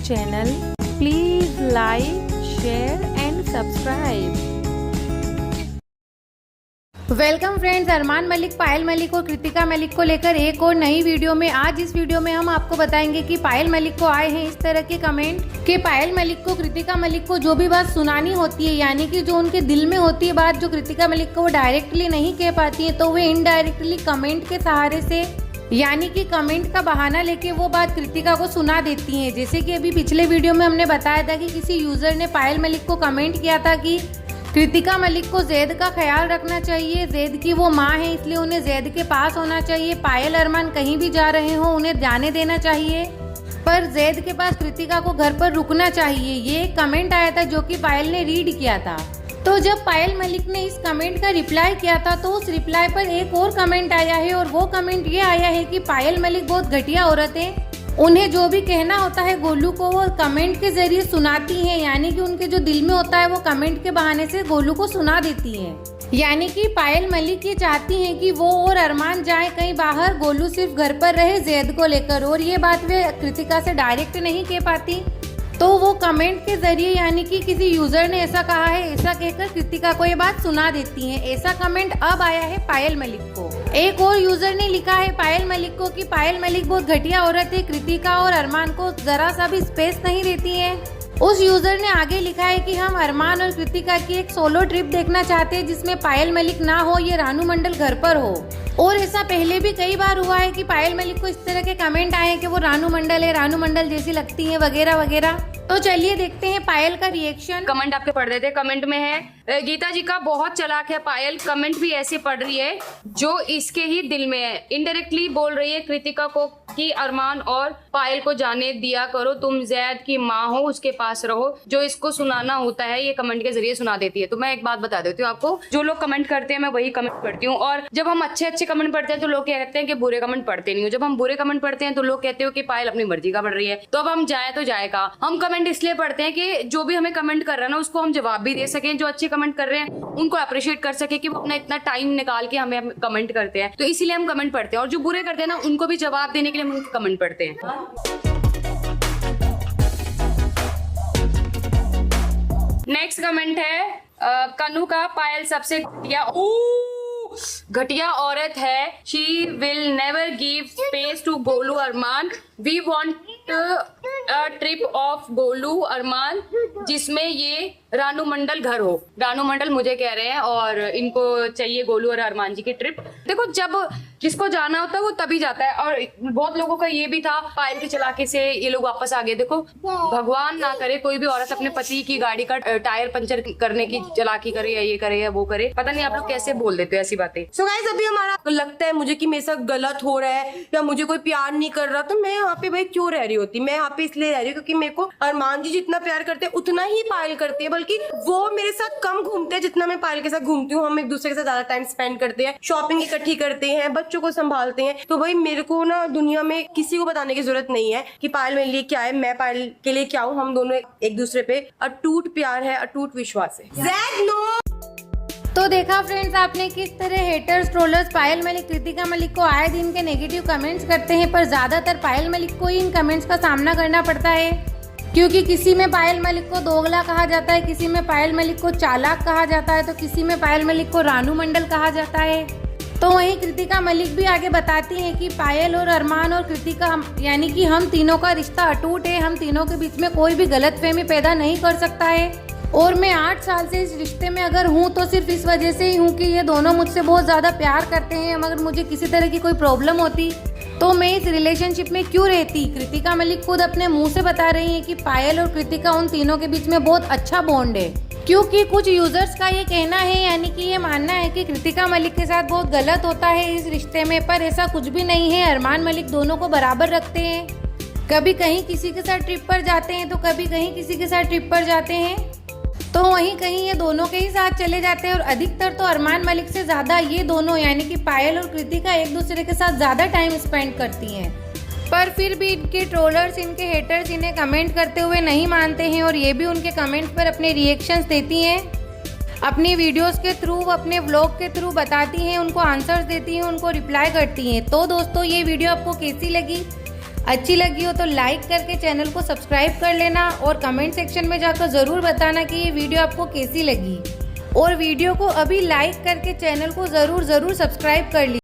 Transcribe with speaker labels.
Speaker 1: channel. Please like, share and subscribe. Welcome friends, Armaan Malik, Payal Malik और कृतिका मलिक को लेकर एक और नई वीडियो में। आज इस वीडियो में हम आपको बताएंगे कि पायल मलिक को आए हैं इस तरह के कमेंट कि पायल मलिक को कृतिका मलिक को जो भी बात सुनानी होती है, यानी कि जो उनके दिल में होती है बात, जो कृतिका मलिक को वो डायरेक्टली नहीं कह पाती है, तो वे इनडायरेक्टली कमेंट के सहारे से, यानी कि कमेंट का बहाना लेके वो बात कृतिका को सुना देती हैं। जैसे कि अभी पिछले वीडियो में हमने बताया था कि किसी यूजर ने पायल मलिक को कमेंट किया था कि कृतिका मलिक को जैद का ख्याल रखना चाहिए, जैद की वो माँ है इसलिए उन्हें जैद के पास होना चाहिए, पायल अरमान कहीं भी जा रहे हो उन्हें जाने देना चाहिए, पर जैद के पास कृतिका को घर पर रुकना चाहिए। ये एक कमेंट आया था जो कि पायल ने रीड किया था। तो जब पायल मलिक ने इस कमेंट का रिप्लाई किया था तो उस रिप्लाई पर एक और कमेंट आया है, और वो कमेंट ये आया है कि पायल मलिक बहुत घटिया औरत है, उन्हें जो भी कहना होता है गोलू को वो कमेंट के जरिए सुनाती हैं, यानी कि उनके जो दिल में होता है वो कमेंट के बहाने से गोलू को सुना देती हैं। यानी कि पायल मलिक ये चाहती हैं कि वो और अरमान जाएं कहीं बाहर, गोलू सिर्फ घर पर रहे जैद को लेकर, और ये बात वे कृतिका से डायरेक्ट नहीं कह पाती, तो वो कमेंट के जरिए, यानी कि किसी यूजर ने ऐसा कहा है, ऐसा कहकर कृतिका को ये बात सुना देती हैं। ऐसा कमेंट अब आया है पायल मलिक को। एक और यूजर ने लिखा है पायल मलिक को कि पायल मलिक बहुत घटिया औरत है, कृतिका और अरमान को जरा सा भी स्पेस नहीं देती है। उस यूजर ने आगे लिखा है कि हम अरमान और कृतिका की एक सोलो ट्रिप देखना चाहते हैं जिसमें पायल मलिक ना हो, ये रानू मंडल घर पर हो। और ऐसा पहले भी कई बार हुआ है कि पायल मलिक को इस तरह के कमेंट आए हैं कि वो रानू मंडल है, रानू मंडल जैसी लगती है, वगैरह वगैरह। तो चलिए देखते हैं पायल का रिएक्शन।
Speaker 2: कमेंट आपके पढ़ देते। कमेंट में है गीता जी का बहुत चालाक है पायल, कमेंट भी ऐसे पढ़ रही है जो इसके ही दिल में है, इनडायरेक्टली बोल रही है कृतिका को कि अरमान और पायल को जाने दिया करो, तुम जैद की माँ हो, उसके पास रहो, जो इसको सुनाना होता है ये कमेंट के जरिए सुना देती है। तो मैं एक बात बता देती हूँ आपको, जो लोग कमेंट करते हैं मैं वही कमेंट पढ़ती हूँ, और जब हम अच्छे अच्छे कमेंट पढ़ते हैं तो लोग कहते हैं कि बुरे कमेंट पढ़ते नहीं हो, जब हम बुरे कमेंट पढ़ते हैं तो लोग कहते हो कि पायल अपनी मर्जी का पढ़ रही है। तो अब हम जाए तो जाए का, हम कमेंट इसलिए पढ़ते हैं कि जो भी हमें कमेंट कर रहा है ना उसको हम जवाब भी दे सकें, जो अच्छे कमेंट कर रहे हैं उनको अप्रिशिएट कर सके कि वो अपना इतना टाइम निकाल के हमें कमेंट करते हैं, तो इसीलिए हम कमेंट पढ़ते हैं, और जो बुरे करते हैं ना उनको भी जवाब देने के लिए हम कमेंट पढ़ते हैं। नेक्स्ट कमेंट है कनु का, पायल सबसे घटिया औरत है, she will never give space to Golu Armaan, we want a trip of Golu Armaan जिसमें ये रानू मंडल घर हो। रानू मंडल मुझे कह रहे हैं और इनको चाहिए गोलू और अरमान जी की ट्रिप। देखो जब जिसको जाना होता है वो तभी जाता है, और बहुत लोगों का ये भी था पायल के चलाके से ये लोग वापस आ गए। देखो भगवान ना करे कोई भी औरत अपने पति की गाड़ी का टायर पंचर करने की चालाकी करे या ये करे या वो करे, पता नहीं आप लोग कैसे बोल देते हो ऐसी बातें।
Speaker 3: सो गाइस, अभी हमारा लगता है मुझे कि मेरे साथ गलत हो रहा है या मुझे कोई प्यार नहीं कर रहा, तो मैं यहाँ पे भाई क्यों रह रही होती? मैं यहाँ पे इसलिए रह रही हूँ क्योंकि मेरे को अरमान जी जितना प्यार करते हैं उतना ही पायल करती है, बल्कि वो मेरे साथ कम घूमते हैं जितना मैं पायल के साथ घूमती हूँ। हम एक दूसरे के साथ ज्यादा टाइम स्पेंड करते हैं, शॉपिंग इकट्ठी करते हैं, बच्चों को संभालते हैं। तो भाई मेरे को ना दुनिया में किसी को बताने की जरूरत नहीं है कि पायल मेरे लिए क्या है, मैं पायल के लिए क्या हूँ। हम दोनों एक दूसरे पे अटूट प्यार है, अटूट विश्वास है। ज़ैद नो।
Speaker 1: तो देखा फ्रेंड्स आपने किस तरह हेटर्स, ट्रोलर्स पायल मलिक, कृतिका मलिक को आए दिन के नेगेटिव कमेंट्स करते हैं, पर ज्यादातर पायल मलिक को ही इन कमेंट्स का सामना करना पड़ता है, क्योंकि किसी में पायल मलिक को दोगला कहा जाता है, किसी में पायल मलिक को चालाक कहा जाता है, तो किसी में पायल मलिक को रानू मंडल कहा जाता है। तो वहीं कृतिका मलिक भी आगे बताती हैं कि पायल और अरमान और कृतिका यानी कि हम तीनों का रिश्ता अटूट है, हम तीनों के बीच में कोई भी गलतफहमी पैदा नहीं कर सकता है, और मैं 8 साल से इस रिश्ते में अगर हूँ तो सिर्फ इस वजह से ही हूँ कि ये दोनों मुझसे बहुत ज़्यादा प्यार करते हैं। अगर मुझे किसी तरह की कोई प्रॉब्लम होती तो मैं इस रिलेशनशिप में क्यों रहती। कृतिका मलिक खुद अपने मुंह से बता रही हैं कि पायल और कृतिका उन तीनों के बीच में बहुत अच्छा बॉन्ड है, क्योंकि कुछ यूजर्स का ये कहना है, यानी कि ये मानना है कि कृतिका मलिक के साथ बहुत गलत होता है इस रिश्ते में, पर ऐसा कुछ भी नहीं है। अरमान मलिक दोनों को बराबर रखते हैं, कभी कहीं किसी के साथ ट्रिप पर जाते हैं तो कभी कहीं किसी के साथ ट्रिप पर जाते हैं, तो वहीं कहीं ये दोनों के ही साथ चले जाते हैं, और अधिकतर तो अरमान मलिक से ज्यादा ये दोनों यानी कि पायल और कृतिका एक दूसरे के साथ ज्यादा टाइम स्पेंड करती हैं। पर फिर भी इनके ट्रोलर्स, इनके हेटर्स इन्हें कमेंट करते हुए नहीं मानते हैं, और ये भी उनके कमेंट्स पर अपने रिएक्शंस देती हैं, अपनी वीडियोस के थ्रू, अपने व्लॉग के थ्रू बताती हैं, उनको आंसर्स देती हैं, उनको रिप्लाई करती हैं। तो दोस्तों ये वीडियो आपको कैसी लगी अच्छी लगी हो तो लाइक करके चैनल को सब्सक्राइब कर लेना और कमेंट सेक्शन में जाकर ज़रूर बताना कि ये वीडियो आपको कैसी लगी और वीडियो को अभी लाइक करके चैनल को ज़रूर सब्सक्राइब कर लीजिए।